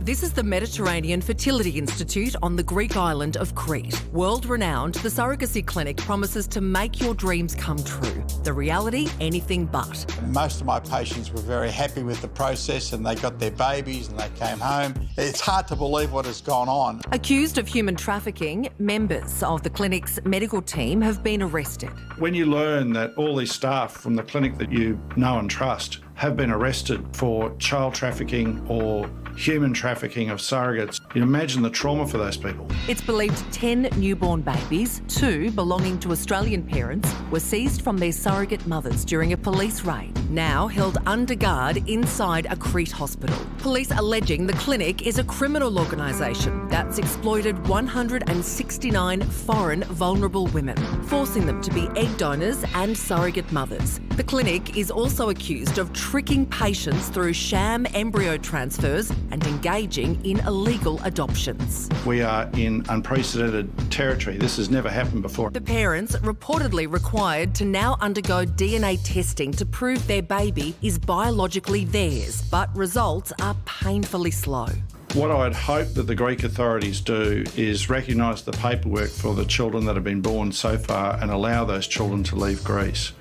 This is the Mediterranean Fertility Institute on the Greek island of Crete. World-renowned, the surrogacy clinic promises to make your dreams come true. The reality, anything but. Most of my patients were very happy with the process and they got their babies and they came home. It's hard to believe what has gone on. Accused of human trafficking, members of the clinic's medical team have been arrested. When you learn that all these staff from the clinic that you know and trust have been arrested for child trafficking or human trafficking of surrogates, you imagine the trauma for those people. It's believed 10 newborn babies, 2 belonging to Australian parents, were seized from their surrogate mothers during a police raid, now held under guard inside a Crete hospital. Police alleging the clinic is a criminal organisation that's exploited 169 foreign vulnerable women, forcing them to be egg donors and surrogate mothers. The clinic is also accused of tricking patients through sham embryo transfers and engaging in illegal adoptions. We are in unprecedented territory. This has never happened before. The parents reportedly required to now undergo DNA testing to prove their baby is biologically theirs, but results are painfully slow. What I'd hope that the Greek authorities do is recognise the paperwork for the children that have been born so far and allow those children to leave Greece.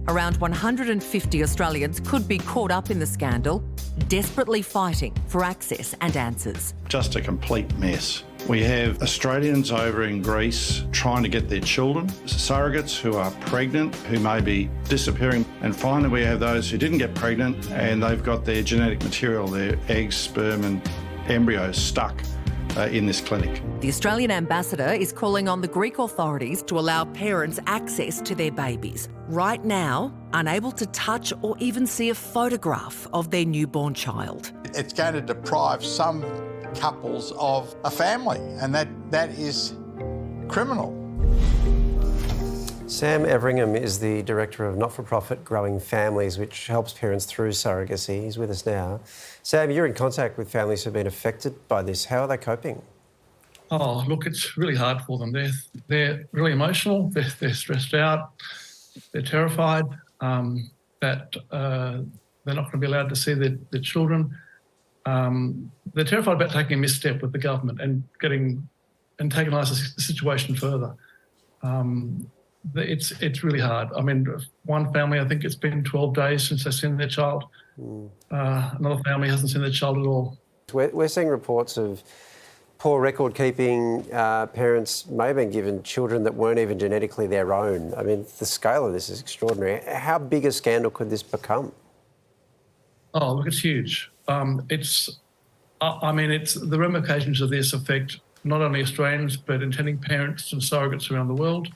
Around 150 Australians could be caught up in the scandal, desperately fighting for access and answers. Just a complete mess. We have Australians over in Greece trying to get their children, surrogates who are pregnant, who may be disappearing, and finally we have those who didn't get pregnant and they've got their genetic material, their eggs, sperm and embryos stuck in this clinic. The Australian ambassador is calling on the Greek authorities to allow parents access to their babies. Right now, unable to touch or even see a photograph of their newborn child. It's going to deprive some couples of a family, and that is criminal. Sam Everingham is the director of not-for-profit Growing Families, which helps parents through surrogacy. He's with us now. Sam, you're in contact with families who've been affected by this. How are they coping? Oh, look, it's really hard for them. They're really emotional. They're stressed out. They're terrified that they're not going to be allowed to see their children. They're terrified about taking a misstep with the government and taking the situation further. It's really hard. I mean, one family, I think it's been 12 days since they've seen their child. Another family hasn't seen their child at all. We're seeing reports of poor record keeping. Parents may have been given children that weren't even genetically their own. I mean, the scale of this is extraordinary. How big a scandal could this become? Oh, look, it's huge. The ramifications of this affect not only Australians, but intending parents and surrogates around the world.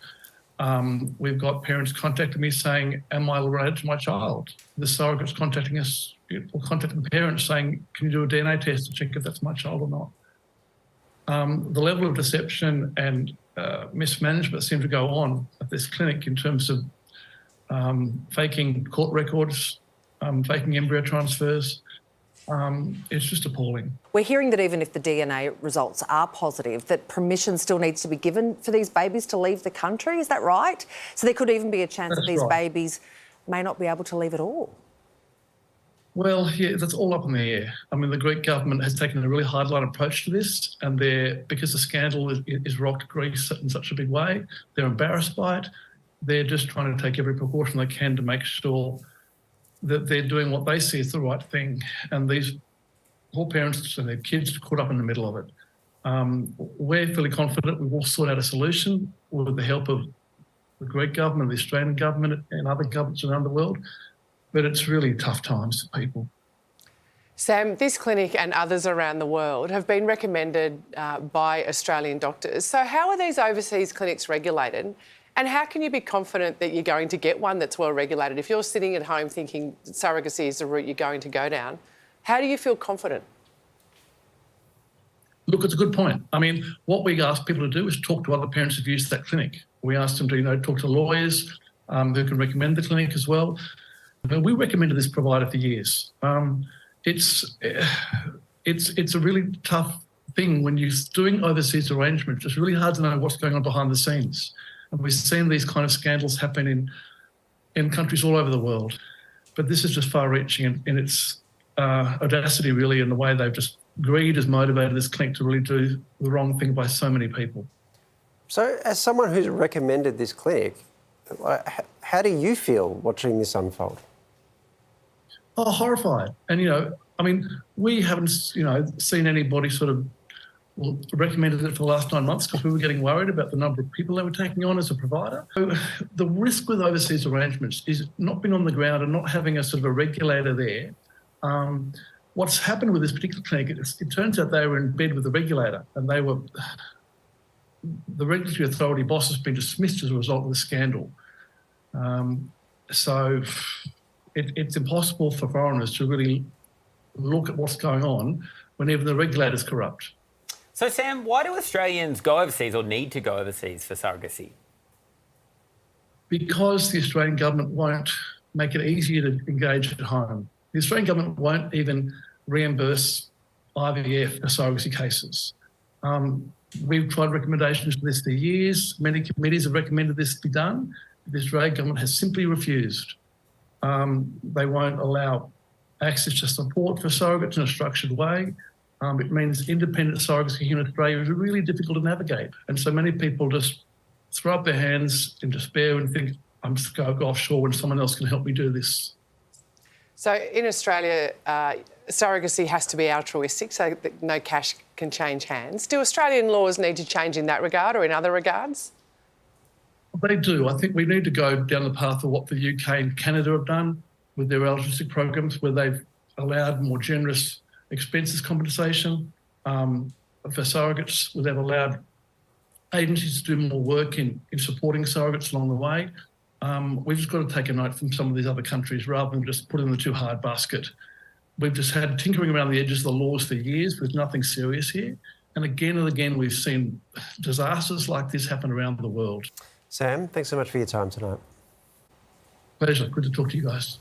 We've got parents contacting me saying, am I related to my child? The surrogate's contacting us, or contacting parents saying, can you do a DNA test to check if that's my child or not? The level of deception and mismanagement seem to go on at this clinic in terms of faking court records, faking embryo transfers. It's just appalling. We're hearing that even if the DNA results are positive, that permission still needs to be given for these babies to leave the country. Is that right? So there could even be a chance that these babies may not be able to leave at all. Well, yeah, that's all up in the air. I mean, the Greek government has taken a really hardline approach to this, and because the scandal is rocked Greece in such a big way, they're embarrassed by it. They're just trying to take every precaution they can to make sure that they're doing what they see as the right thing. And these poor parents and their kids are caught up in the middle of it. We're fairly confident we will sort out a solution with the help of the Greek government, the Australian government and other governments around the world. But it's really tough times for people. Sam, this clinic and others around the world have been recommended by Australian doctors. So how are these overseas clinics regulated? And how can you be confident that you're going to get one that's well regulated? If you're sitting at home thinking surrogacy is the route you're going to go down, how do you feel confident? Look, it's a good point. I mean, what we ask people to do is talk to other parents who've used that clinic. We ask them to, talk to lawyers who can recommend the clinic as well. But we recommended this provider for years. It's a really tough thing when you're doing overseas arrangements. It's really hard to know what's going on behind the scenes. And we've seen these kind of scandals happen in countries all over the world. But this is just far-reaching in its audacity, really, in the way they've just greed has motivated this clinic to really do the wrong thing by so many people. So, as someone who's recommended this clinic, how do you feel watching this unfold? Oh, horrified. And, I mean, we haven't, seen anybody sort of recommended it for the last 9 months because we were getting worried about the number of people they were taking on as a provider. So the risk with overseas arrangements is not being on the ground and not having a sort of a regulator there. What's happened with this particular clinic, it turns out they were in bed with the regulator, and the regulatory authority boss has been dismissed as a result of the scandal. So it's impossible for foreigners to really look at what's going on when even the regulator's corrupt. So, Sam, why do Australians go overseas or need to go overseas for surrogacy? Because the Australian government won't make it easier to engage at home. The Australian government won't even reimburse IVF for surrogacy cases. We've tried recommendations for this for years. Many committees have recommended this be done. The Australian government has simply refused. They won't allow access to support for surrogates in a structured way. It means independent surrogacy here in Australia is really difficult to navigate. And so many people just throw up their hands in despair and think, I'm just going to go offshore when someone else can help me do this. So in Australia, surrogacy has to be altruistic, so that no cash can change hands. Do Australian laws need to change in that regard or in other regards? They do. I think we need to go down the path of what the UK and Canada have done with their altruistic programs, where they've allowed more generous expenses compensation for surrogates, where they've allowed agencies to do more work in supporting surrogates along the way. We've just got to take a note from some of these other countries rather than just put it in the too hard basket. We've just had tinkering around the edges of the laws for years with nothing serious here. And again, we've seen disasters like this happen around the world. Sam, thanks so much for your time tonight. Pleasure. Good to talk to you guys.